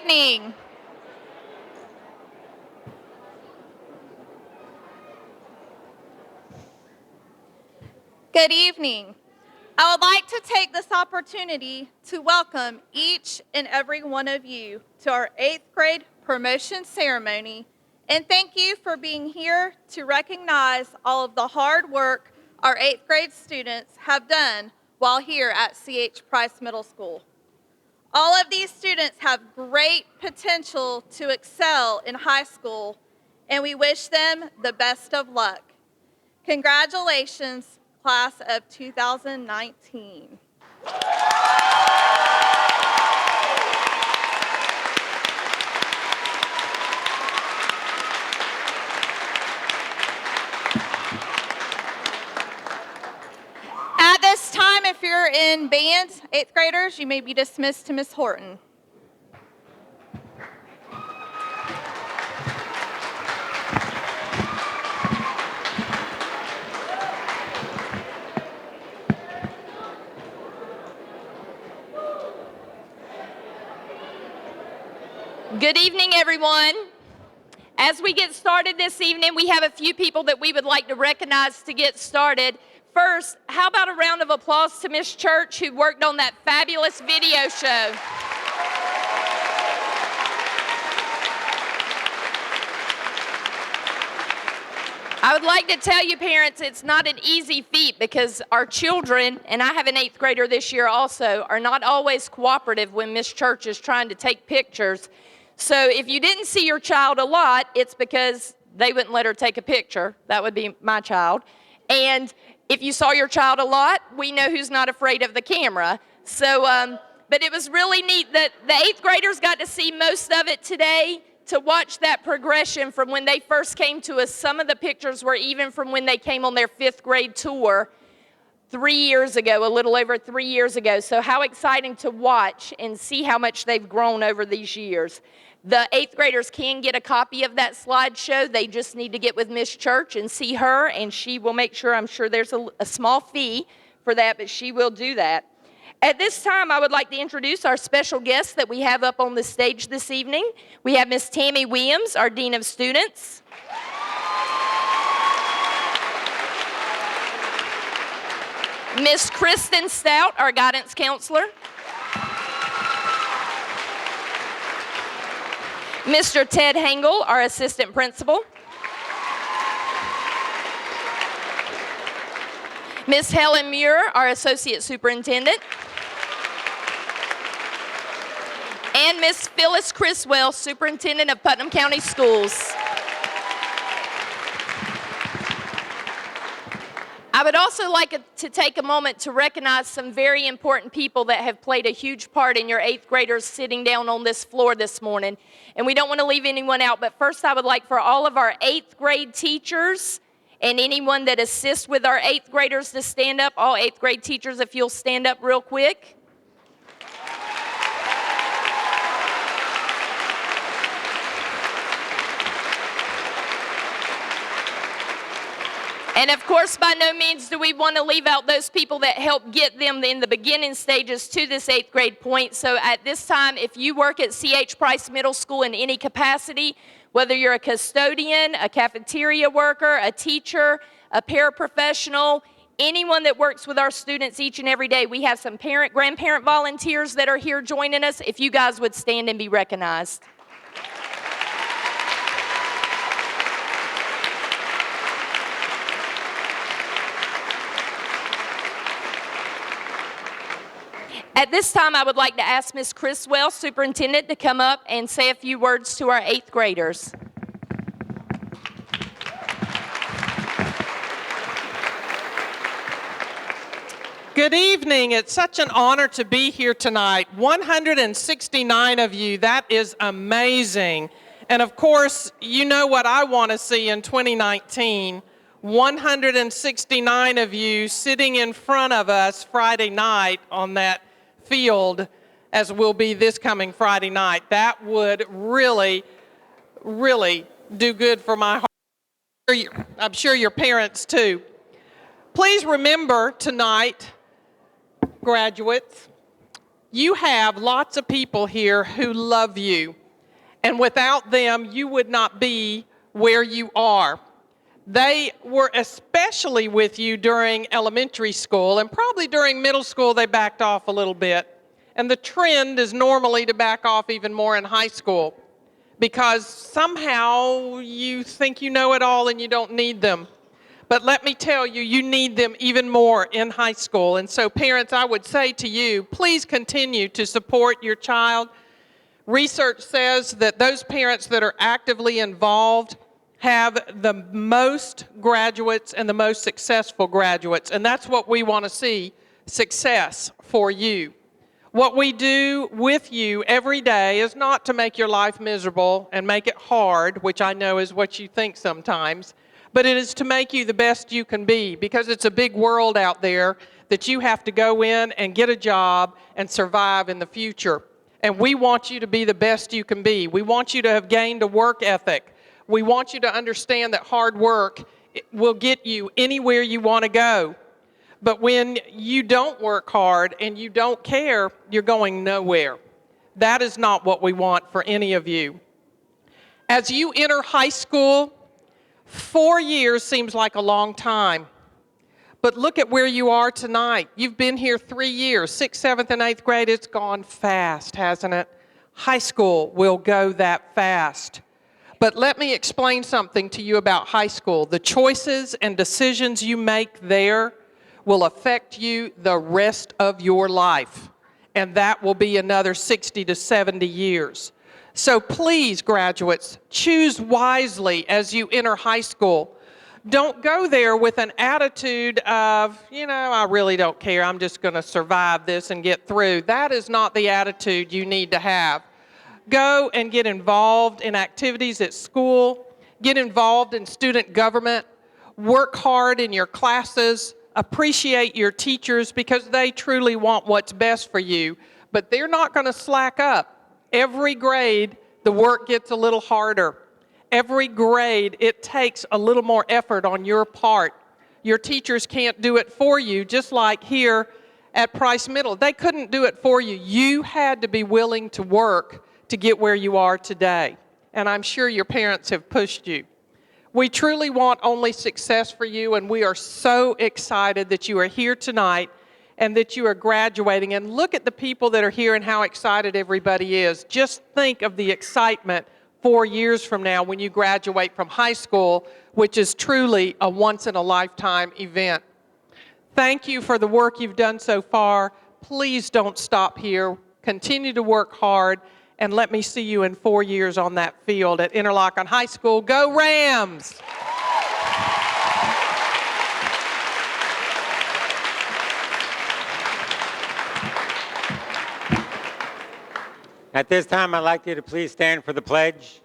evening. Good evening. I would like to take this opportunity to welcome each and every one of you to our 8th grade promotion ceremony, and thank you for being here to recognize all of the hard work our 8th grade students have done while here at C.H. Price Middle School. All of these students have great potential to excel in high school, and we wish them the best of luck. Congratulations, class of 2019. At this time, if you're in band, 8th graders, you may be dismissed to Ms. Horton. Good evening, everyone. As we get started this evening, we have a few people that we would like to recognize to get started. First, how about a round of applause to Miss Church, who worked on that fabulous video show. I would like to tell you, parents, it's not an easy feat because our children, and I have an 8th grader this year also, are not always cooperative when Miss Church is trying to take pictures. So if you didn't see your child a lot, it's because they wouldn't let her take a picture. That would be my child. And if you saw your child a lot, we know who's not afraid of the camera. So, but it was really neat that the 8th graders got to see most of it today, to watch that progression from when they first came to us. Some of the pictures were even from when they came on their 5th grade tour 3 years ago, a little over 3 years ago. So how exciting to watch and see how much they've grown over these years. The 8th graders can get a copy of that slideshow. They just need to get with Miss Church and see her, and she will make sure. I'm sure there's a small fee for that, but she will do that. At this time, I would like to introduce our special guests that we have up on the stage this evening. We have Miss Tammy Williams, our Dean of Students. Miss Kristen Stout, our Guidance Counselor. Mr. Ted Hengel, our Assistant Principal. Miss Helen Muir, our Associate Superintendent. And Miss Phyllis Criswell, Superintendent of Putnam County Schools. I would also like to take a moment to recognize some very important people that have played a huge part in your 8th graders sitting down on this floor this morning. And we don't want to leave anyone out, but first I would like for all of our 8th grade teachers and anyone that assists with our 8th graders to stand up. All 8th grade teachers, if you'll stand up real quick. And of course, by no means do we want to leave out those people that help get them in the beginning stages to this 8th grade point. So at this time, if you work at C.H. Price Middle School in any capacity, whether you're a custodian, a cafeteria worker, a teacher, a paraprofessional, anyone that works with our students each and every day, we have some grandparent volunteers that are here joining us. If you guys would stand and be recognized. At this time, I would like to ask Ms. Criswell, Superintendent, to come up and say a few words to our 8th graders. Good evening. It's such an honor to be here tonight. 169 of you, that is amazing. And of course, you know what I want to see in 2019. 169 of you sitting in front of us Friday night on that field, as will be this coming Friday night. That would really, really do good for my heart. I'm sure your parents too. Please remember tonight, graduates, you have lots of people here who love you. And without them, you would not be where you are. They were especially with you during elementary school, and probably during middle school they backed off a little bit. And the trend is normally to back off even more in high school, because somehow you think you know it all and you don't need them. But let me tell you, you need them even more in high school. And so parents, I would say to you, please continue to support your child. Research says that those parents that are actively involved have the most graduates and the most successful graduates. And that's what we want to see, success for you. What we do with you every day is not to make your life miserable and make it hard, which I know is what you think sometimes, but it is to make you the best you can be, because it's a big world out there that you have to go in and get a job and survive in the future. And we want you to be the best you can be. We want you to have gained a work ethic. We want you to understand that hard work will get you anywhere you want to go. But when you don't work hard and you don't care, you're going nowhere. That is not what we want for any of you. As you enter high school, 4 years seems like a long time. But look at where you are tonight. You've been here 3 years, 6th, 7th, and 8th grade. It's gone fast, hasn't it? High school will go that fast. But let me explain something to you about high school. The choices and decisions you make there will affect you the rest of your life. And that will be another 60 to 70 years. So please, graduates, choose wisely as you enter high school. Don't go there with an attitude of, I really don't care. I'm just going to survive this and get through. That is not the attitude you need to have. Go and get involved in activities at school. Get involved in student government. Work hard in your classes. Appreciate your teachers, because they truly want what's best for you. But they're not going to slack up. Every grade, the work gets a little harder. Every grade, it takes a little more effort on your part. Your teachers can't do it for you, just like here at Price Middle. They couldn't do it for you. You had to be willing to work to get where you are today. And I'm sure your parents have pushed you. We truly want only success for you, and we are so excited that you are here tonight and that you are graduating. And look at the people that are here and how excited everybody is. Just think of the excitement 4 years from now when you graduate from high school, which is truly a once-in-a-lifetime event. Thank you for the work you've done so far. Please don't stop here. Continue to work hard, and let me see you in 4 years on that field at Interlochen High School. Go Rams! At this time, I'd like you to please stand for the pledge.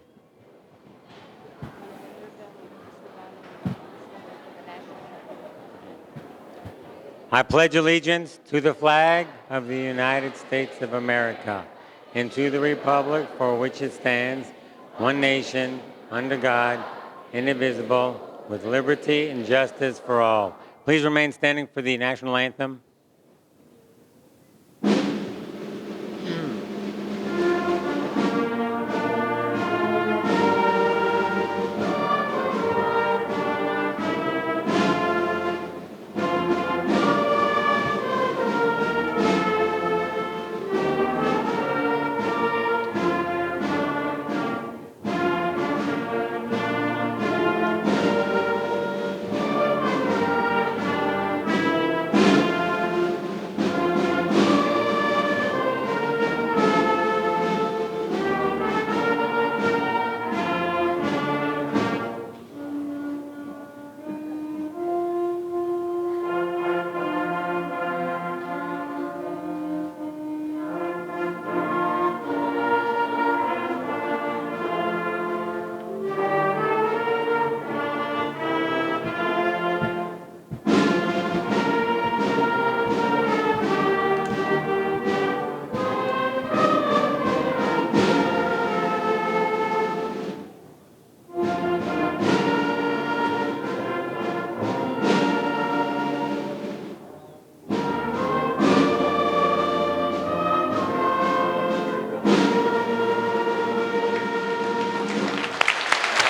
I pledge allegiance to the flag of the United States of America and to the republic for which it stands, one nation, under God, indivisible, with liberty and justice for all. Please remain standing for the national anthem.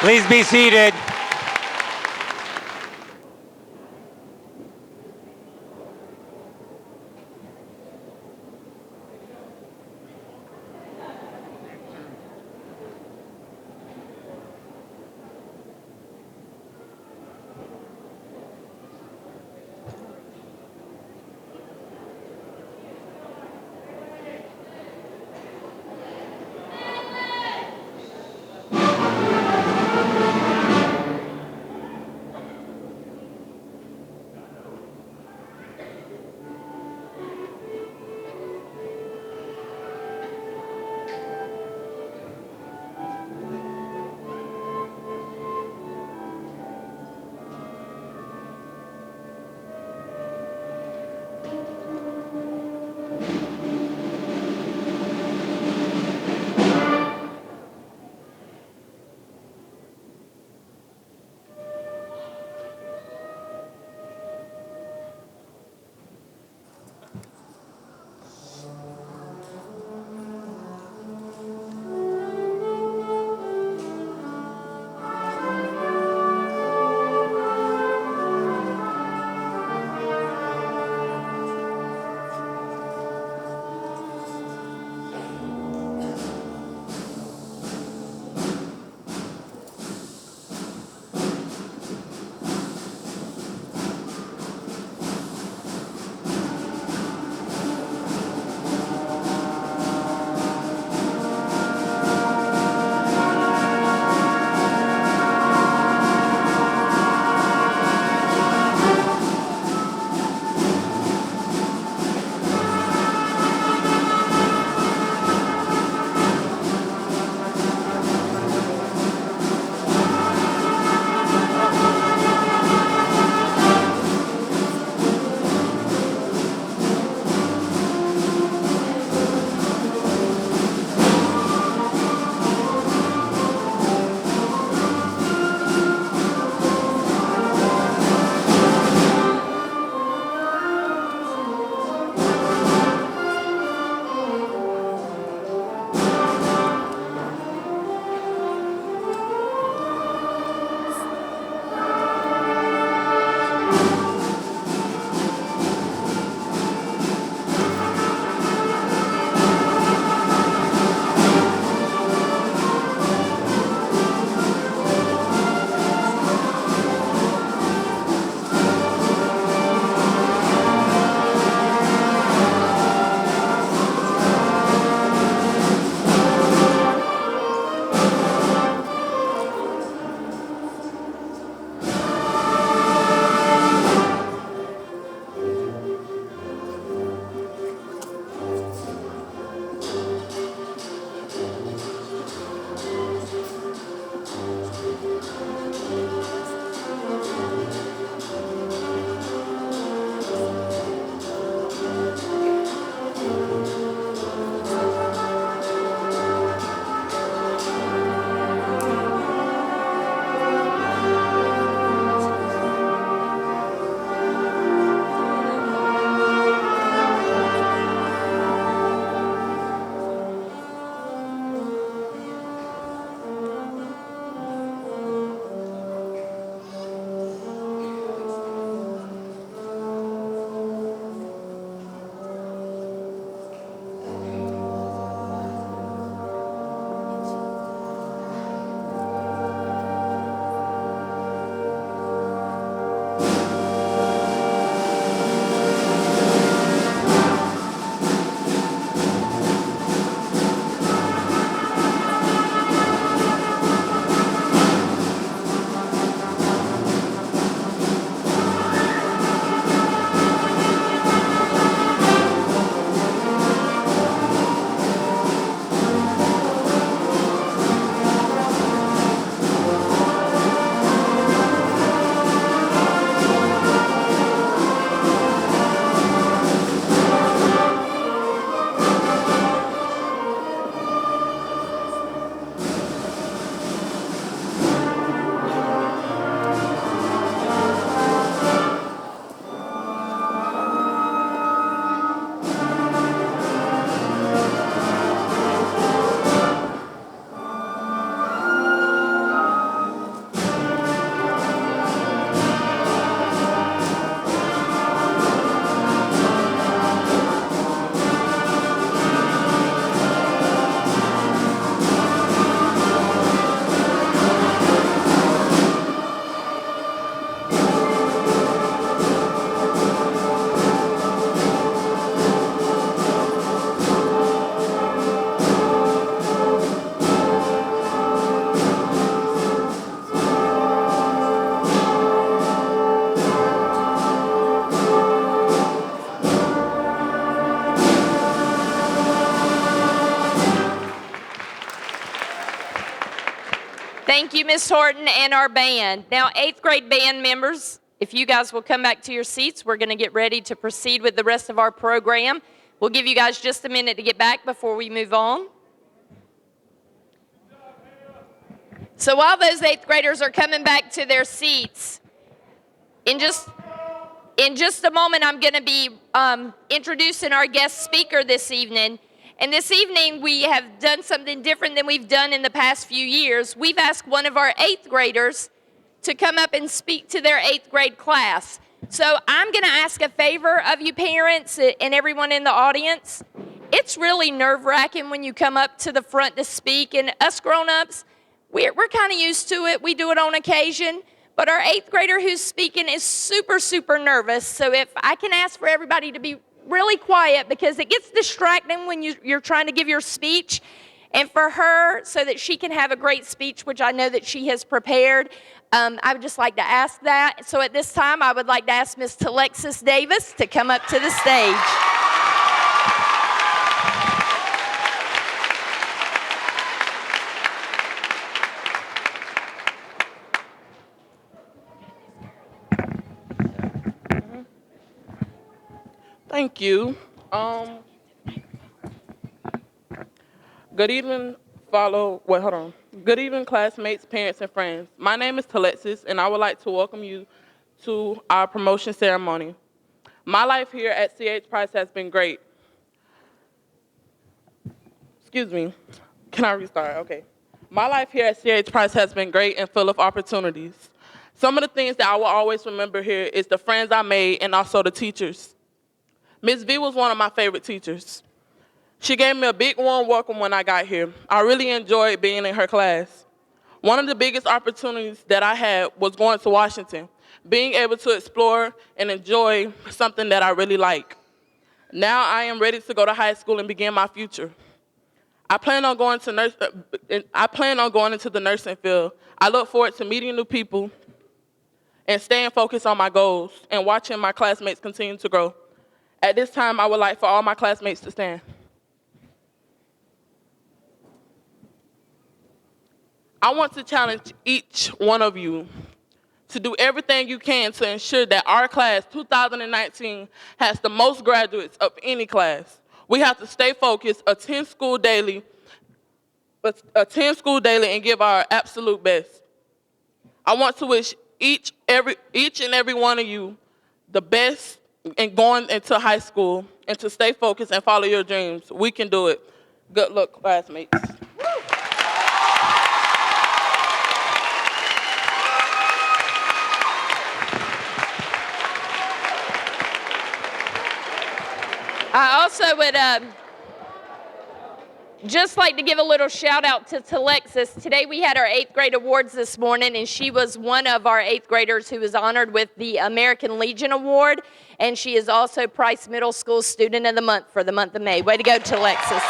Please be seated. you, Miss Horton, and our band. Now, 8th grade band members, if you guys will come back to your seats, we're going to get ready to proceed with the rest of our program. We'll give you guys just a minute to get back before we move on. So while those 8th graders are coming back to their seats, in just a moment, I'm going to be introducing our guest speaker this evening. And this evening, we have done something different than we've done in the past few years. We've asked one of our 8th graders to come up and speak to their 8th grade class. So I'm going to ask a favor of you parents and everyone in the audience. It's really nerve-wracking when you come up to the front to speak. And us grown-ups, we're kind of used to it. We do it on occasion. But our 8th grader who's speaking is super, super nervous. So if I can ask for everybody to be really quiet, because it gets distracting when you're trying to give your speech. And for her, so that she can have a great speech, which I know that she has prepared, I would just like to ask that. So at this time, I would like to ask Miss Alexis Davis to come up to the stage. Thank you. Good evening, Good evening, classmates, parents, and friends. My name is Alexis, and I would like to welcome you to our promotion ceremony. My life here at C.H. Price has been great. Excuse me. Can I restart? Okay. My life here at C.H. Price has been great and full of opportunities. Some of the things that I will always remember here is the friends I made and also the teachers. Ms. V was one of my favorite teachers. She gave me a big warm welcome when I got here. I really enjoyed being in her class. One of the biggest opportunities that I had was going to Washington, being able to explore and enjoy something that I really like. Now I am ready to go to high school and begin my future. I plan on going into the nursing field. I look forward to meeting new people and staying focused on my goals and watching my classmates continue to grow. At this time, I would like for all my classmates to stand. I want to challenge each one of you to do everything you can to ensure that our class, 2019, has the most graduates of any class. We have to stay focused, attend school daily, and give our absolute best. I want to wish each and every one of you the best in going into high school, and to stay focused and follow your dreams. We can do it. Good luck, classmates. I also would just like to give a little shout out to Alexis. Today we had our 8th grade awards this morning, and she was one of our 8th graders who was honored with the American Legion Award, and she is also Price Middle School Student of the Month for the month of May. Way to go, Alexis.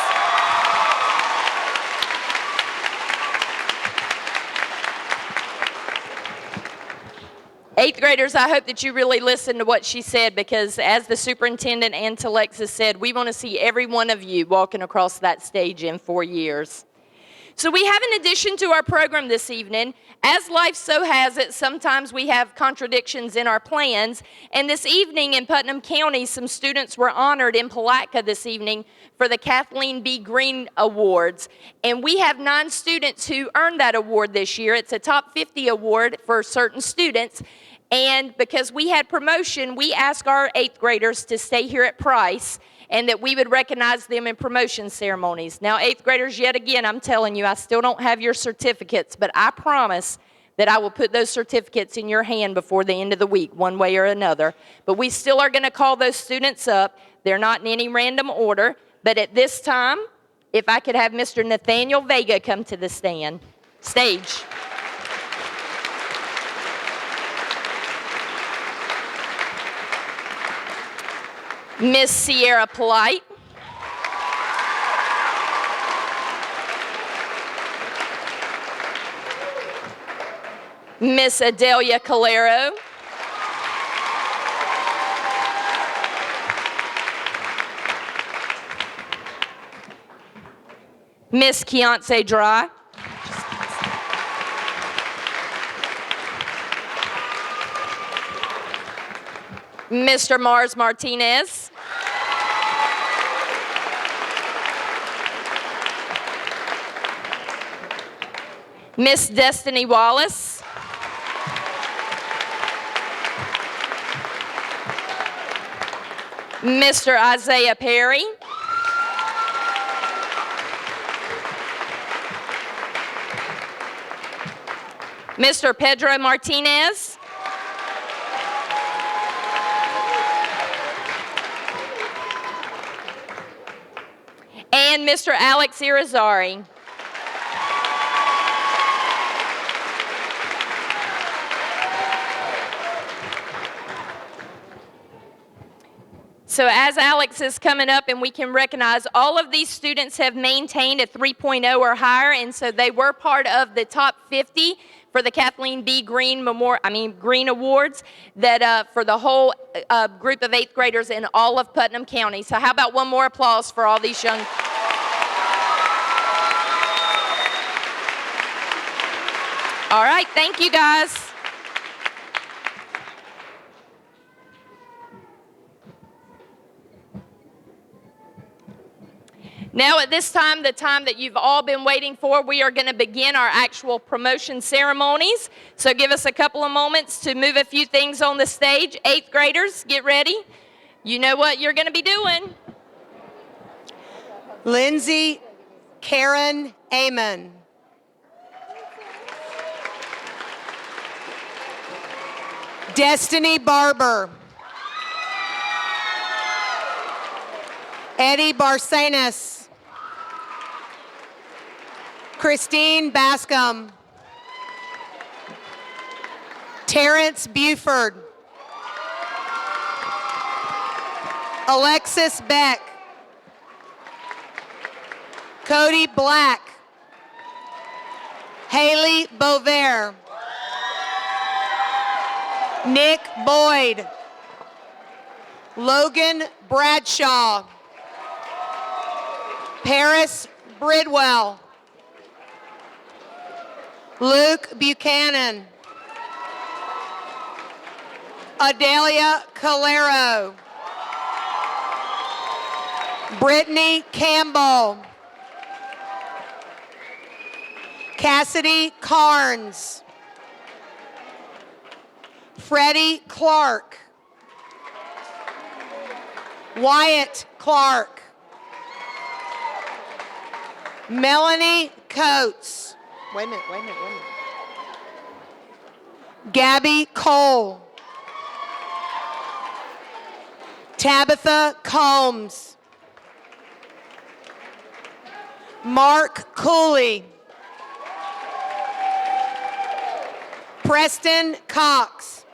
8th graders, I hope that you really listened to what she said, because as the superintendent and to Alexis said, we want to see every one of you walking across that stage in 4 years. So we have an addition to our program this evening. As life so has it, sometimes we have contradictions in our plans. And this evening in Putnam County, some students were honored in Palatka this evening for the Kathleen B. Green Awards. And we have 9 students who earned that award this year. It's a top 50 award for certain students. And because we had promotion, we asked our 8th graders to stay here at Price, and that we would recognize them in promotion ceremonies. Now, 8th graders, yet again, I'm telling you, I still don't have your certificates, but I promise that I will put those certificates in your hand before the end of the week, one way or another. But we still are going to call those students up. They're not in any random order. But at this time, if I could have Mr. Nathaniel Vega come to the stage. Miss Sierra Polite. Miss Adelia Calero. Miss Keonce Dry. Mr. Mars Martinez. Miss Destiny Wallace. Mr. Isaiah Perry. Mr. Pedro Martinez. And Mr. Alex Irizarry. So as Alex is coming up and we can recognize all of these students have maintained a 3.0 or higher, and so they were part of the top 50 for the Kathleen B. Green Green Awards that for the whole group of 8th graders in all of Putnam County. So how about one more applause for all these young. All right, thank you guys. Now at this time, the time that you've all been waiting for, we are going to begin our actual promotion ceremonies. So give us a couple of moments to move a few things on the stage. 8th graders, get ready. You know what you're going to be doing. Lindsay Karen Amon. Destiny Barber. Eddie Barsanis. Christine Bascom. Terrence Buford. Alexis Beck. Cody Black. Haley Bovair. Nick Boyd. Logan Bradshaw. Paris Bridwell. Luke Buchanan. Adelia Calero. Brittany Campbell. Cassidy Carnes. Freddie Clark. Wyatt Clark. Melanie Coates. Wait a minute. Gabby Cole. Tabitha Combs. Mark Cooley. Preston Cox.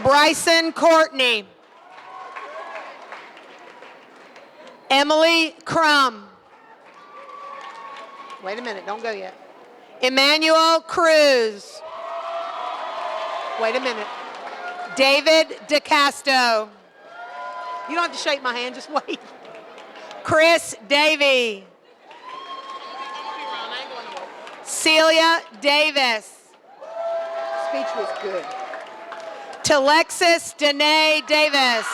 Bryson Courtney. Emily Crum. Wait a minute, don't go yet. Emmanuel Cruz. Wait a minute. David DeCasto. You don't have to shake my hand, just wait. Chris Davey. Celia Davis. Speech was good. Talexis Danae Davis.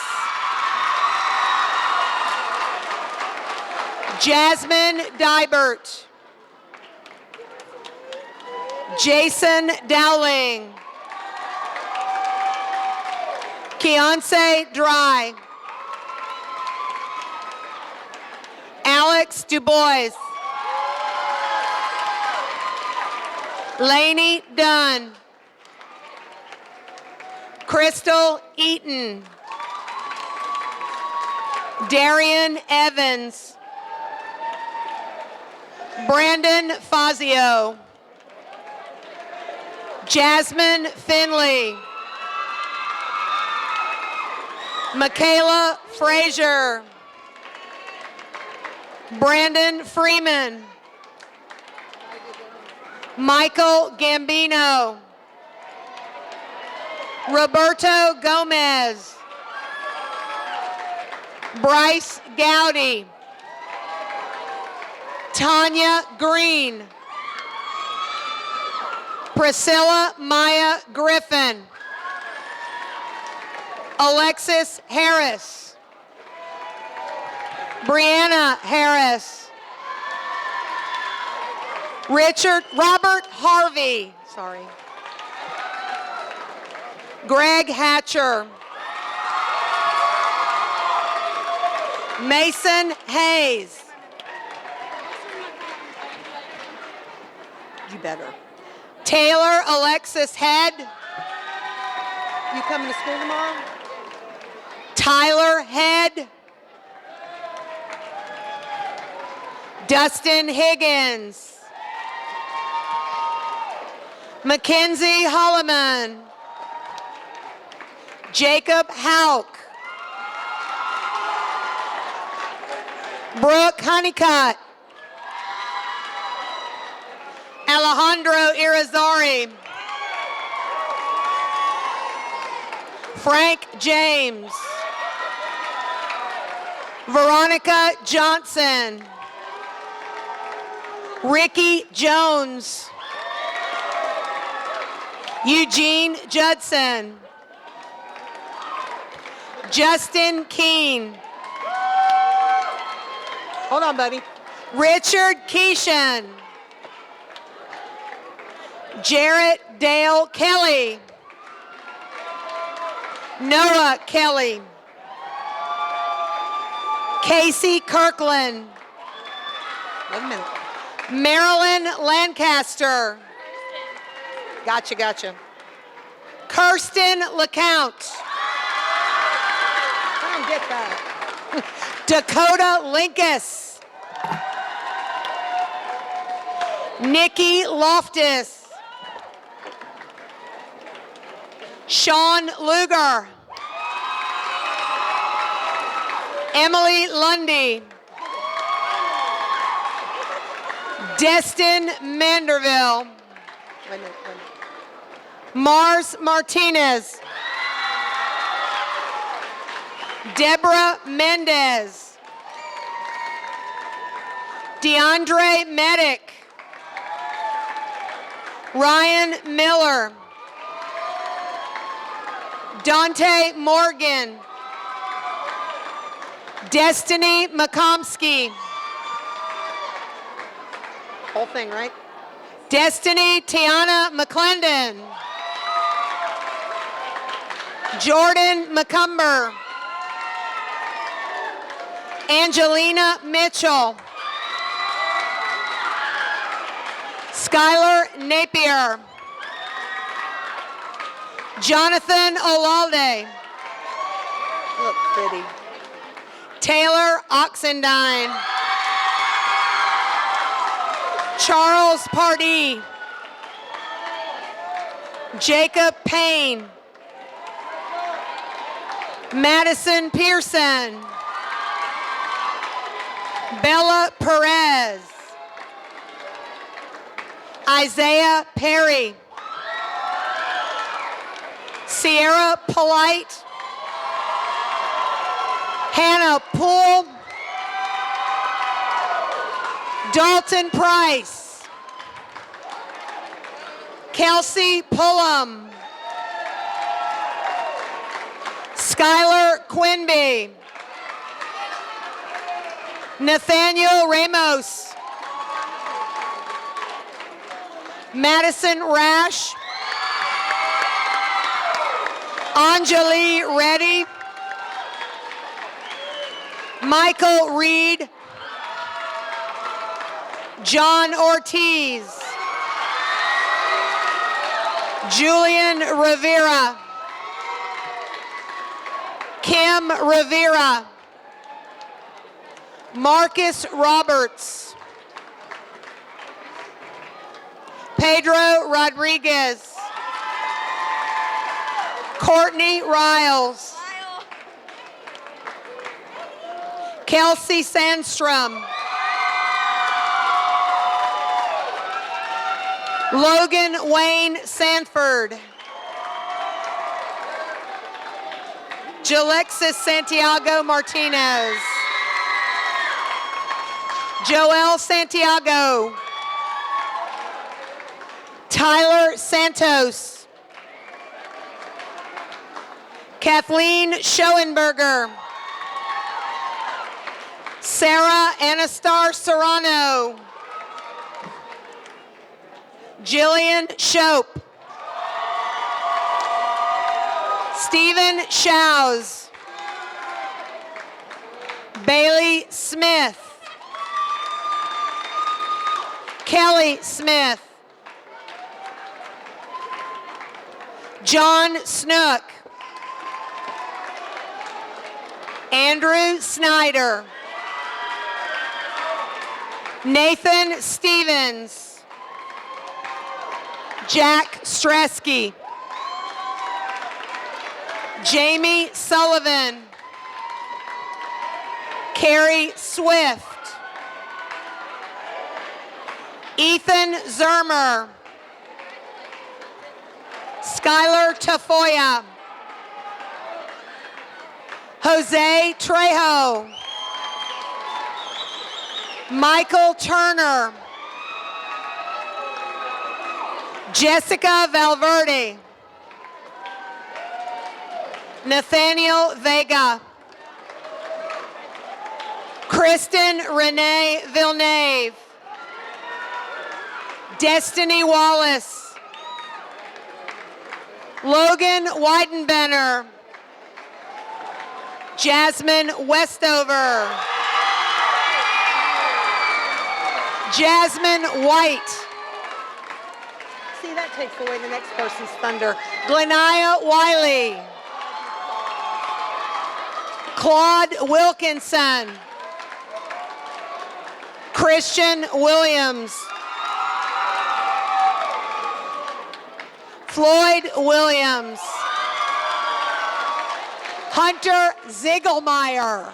Jasmine Dybert. Jason Dowling. Keonce Dry. Alex Dubois. Lainey Dunn. Crystal Eaton. Darian Evans. Brandon Fazio. Jasmine Finley. Michaela Frazier. Brandon Freeman. Michael Gambino. Roberto Gomez. Bryce Gowdy. Tanya Green. Priscilla Maya Griffin. Alexis Harris. Brianna Harris. Robert Harvey. Sorry. Greg Hatcher. Mason Hayes. You better. Taylor Alexis Head. You coming to school tomorrow? Tyler Head. Dustin Higgins. Mackenzie Holloman. Jacob Hauk. Brooke Honeycutt. Alejandro Irizarry. Frank James. Veronica Johnson. Ricky Jones. Eugene Judson. Justin Keene. Hold on, buddy. Richard Keeshan. Jarrett Dale Kelly. Noah Kelly. Casey Kirkland. Wait a minute. Marilyn Lancaster. Gotcha. Kirsten LeCount. I don't get that. Dakota Linkus. Nikki Loftus. Sean Luger. Emily Lundy. Destin Manderville. Wait a minute. Mars Martinez. Deborah Mendez. DeAndre Medic. Ryan Miller. Dante Morgan. Destiny McComsky. Whole thing, right? Destiny Tiana McClendon. Jordan McCumber. Angelina Mitchell. Skylar Napier. Jonathan Olalde. Look pretty. Taylor Oxendine. Charles Pardee. Jacob Payne. Madison Pearson. Bella Perez. Isaiah Perry. Sierra Polite. Hannah Poole. Dalton Price. Kelsey Pullum. Skylar Quinby. Nathaniel Ramos. Madison Rash. Anjali Reddy. Michael Reed. John Ortiz. Julian Rivera. Kim Rivera. Marcus Roberts. Pedro Rodriguez. Courtney Riles. Kelsey Sandstrom. Logan Wayne Sanford. Jalexis Santiago Martinez. Joel Santiago. Tyler Santos. Kathleen Schoenberger. Sarah Anastar Serrano. Jillian Shope. Stephen Shows. Bailey Smith. Kelly Smith. John Snook. Andrew Snyder. Nathan Stevens. Jack Stresky. Jamie Sullivan. Carrie Swift. Ethan Zermer. Skylar Tafoya. Jose Trejo. Michael Turner. Jessica Valverde. Nathaniel Vega. Kristen Renee Villeneuve. Destiny Wallace. Logan Weidenbenner. Jasmine Westover. Jasmine White. See, that takes away the next person's thunder. Glenaya Wiley. Claude Wilkinson. Christian Williams. Floyd Williams. Hunter Ziegelmeyer.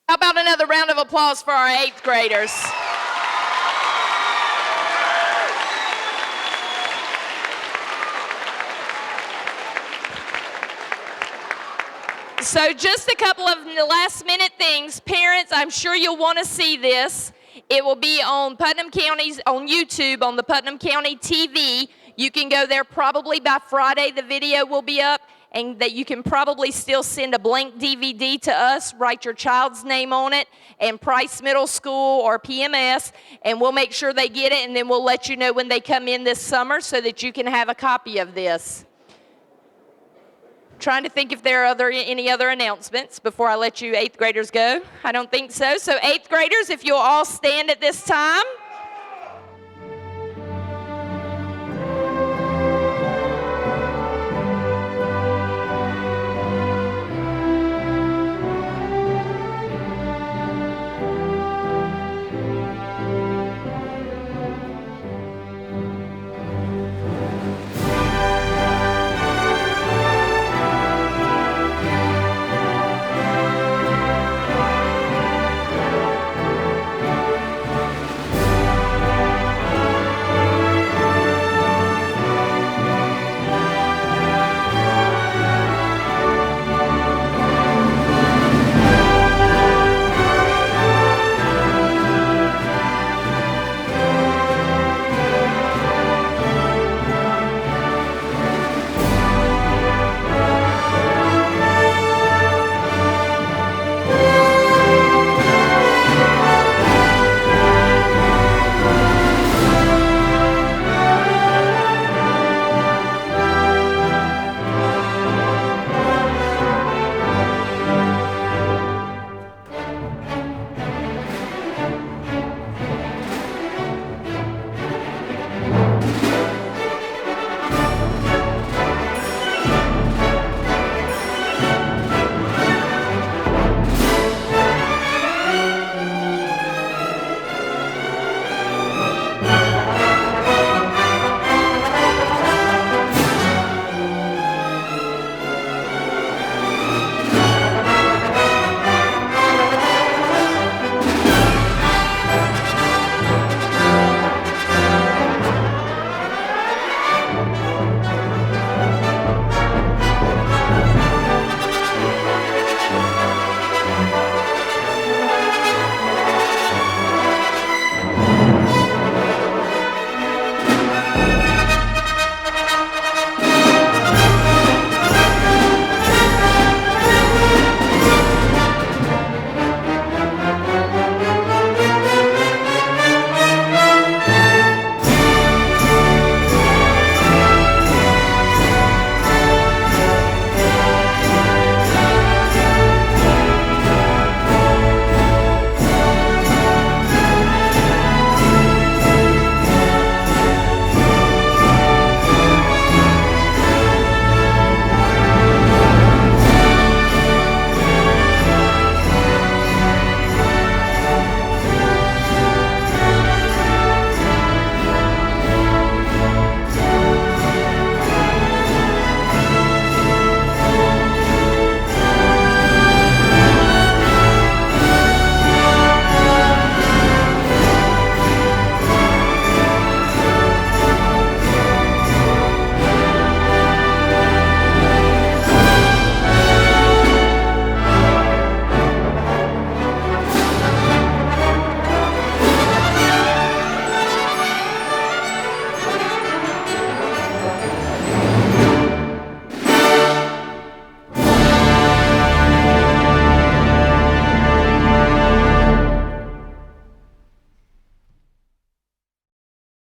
How about another round of applause for our 8th graders? So just a couple of last minute things. Parents, I'm sure you'll want to see this. It will be on Putnam County's, on YouTube, on the Putnam County TV. You can go there probably by Friday. The video will be up, and that you can probably still send a blank DVD to us, write your child's name on it, and Price Middle School or PMS, and we'll make sure they get it, and then we'll let you know when they come in this summer so that you can have a copy of this. Trying to think if there are any other announcements before I let you 8th graders go. I don't think so. So 8th graders, if you'll all stand at this time.